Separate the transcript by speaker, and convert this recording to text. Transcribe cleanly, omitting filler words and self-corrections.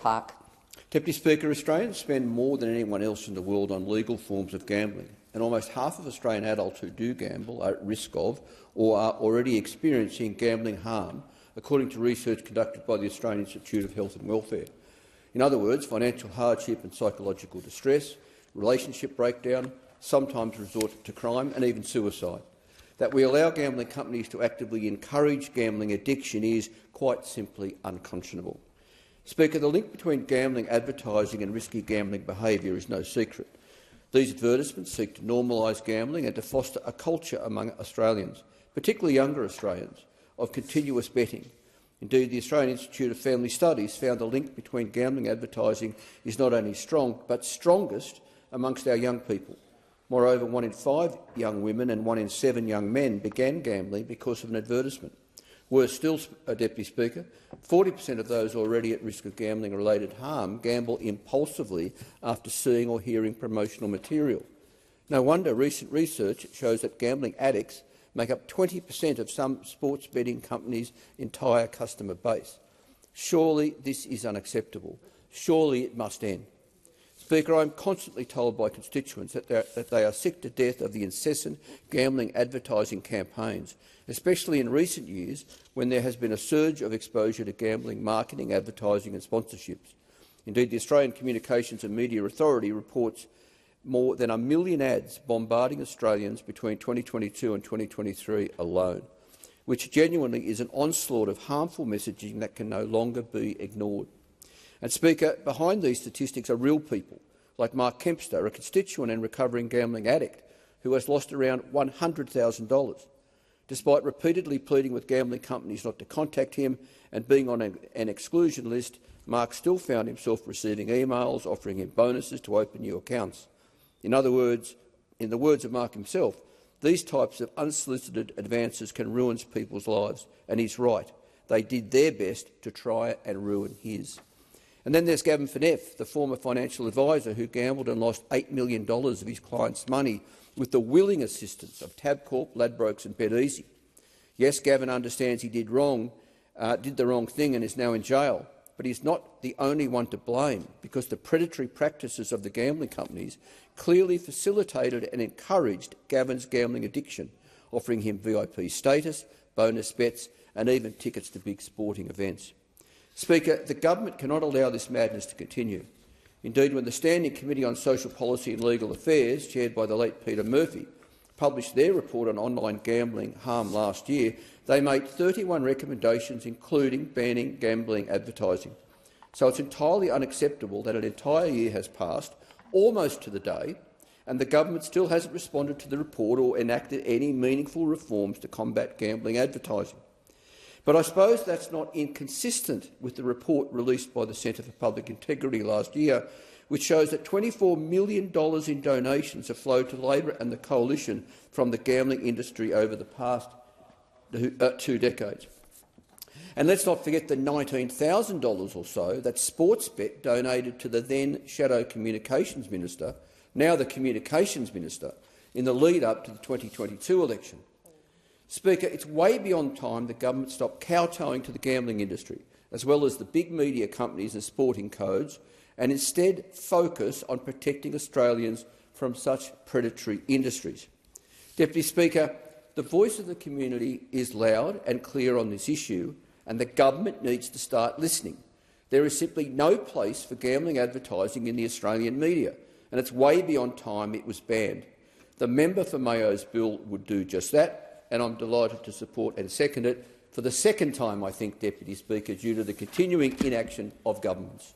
Speaker 1: Park.
Speaker 2: Deputy Speaker, Australians spend more than anyone else in the world on legal forms of gambling, and almost half of Australian adults who do gamble are at risk of or are already experiencing gambling harm, according to research conducted by the Australian Institute of Health and Welfare. In other words, financial hardship and psychological distress, relationship breakdown, sometimes resort to crime and even suicide. That we allow gambling companies to actively encourage gambling addiction is quite simply unconscionable. Speaker, the link between gambling advertising and risky gambling behaviour is no secret. These advertisements seek to normalise gambling and to foster a culture among Australians, particularly younger Australians, of continuous betting. Indeed, the Australian Institute of Family Studies found the link between gambling advertising is not only strong, but strongest amongst our young people. Moreover, 1 in 5 young women and 1 in 7 young men began gambling because of an advertisement. Worse still, Deputy Speaker, 40% of those already at risk of gambling-related harm gamble impulsively after seeing or hearing promotional material. No wonder recent research shows that gambling addicts make up 20% of some sports betting companies' entire customer base. Surely this is unacceptable. Surely it must end. Speaker, I am constantly told by constituents that they are sick to death of the incessant gambling advertising campaigns, especially in recent years when there has been a surge of exposure to gambling marketing, advertising and sponsorships. Indeed, the Australian Communications and Media Authority reports more than 1 million ads bombarding Australians between 2022 and 2023 alone, which genuinely is an onslaught of harmful messaging that can no longer be ignored. And, Speaker, behind these statistics are real people, like Mark Kempster, a constituent and recovering gambling addict who has lost around $100,000. Despite repeatedly pleading with gambling companies not to contact him and being on an exclusion list, Mark still found himself receiving emails offering him bonuses to open new accounts. In other words, in the words of Mark himself, these types of unsolicited advances can ruin people's lives, and he's right. They did their best to try and ruin his. And then there's Gavin Fineff, the former financial advisor who gambled and lost $8 million of his clients' money with the willing assistance of Tabcorp, Ladbrokes and BetEasy. Yes, Gavin understands he did the wrong thing and is now in jail, but he's not the only one to blame, because the predatory practices of the gambling companies clearly facilitated and encouraged Gavin's gambling addiction, offering him VIP status, bonus bets and even tickets to big sporting events. Speaker, the government cannot allow this madness to continue. Indeed, when the Standing Committee on Social Policy and Legal Affairs, chaired by the late Peter Murphy, published their report on online gambling harm last year, they made 31 recommendations, including banning gambling advertising. So it's entirely unacceptable that an entire year has passed, almost to the day, and the government still hasn't responded to the report or enacted any meaningful reforms to combat gambling advertising. But I suppose that's not inconsistent with the report released by the Centre for Public Integrity last year, which shows that $24 million in donations have flowed to Labor and the Coalition from the gambling industry over the past 2 decades. And let's not forget the $19,000 or so that Sportsbet donated to the then Shadow Communications Minister, now the Communications Minister, in the lead-up to the 2022 election. Speaker, it's way beyond time the government stopped kowtowing to the gambling industry, as well as the big media companies and sporting codes, and instead focus on protecting Australians from such predatory industries. Deputy Speaker, the voice of the community is loud and clear on this issue, and the government needs to start listening. There is simply no place for gambling advertising in the Australian media, and it's way beyond time it was banned. The member for Mayo's bill would do just that, and I'm delighted to support and second it for the second time, I think, Deputy Speaker, due to the continuing inaction of governments.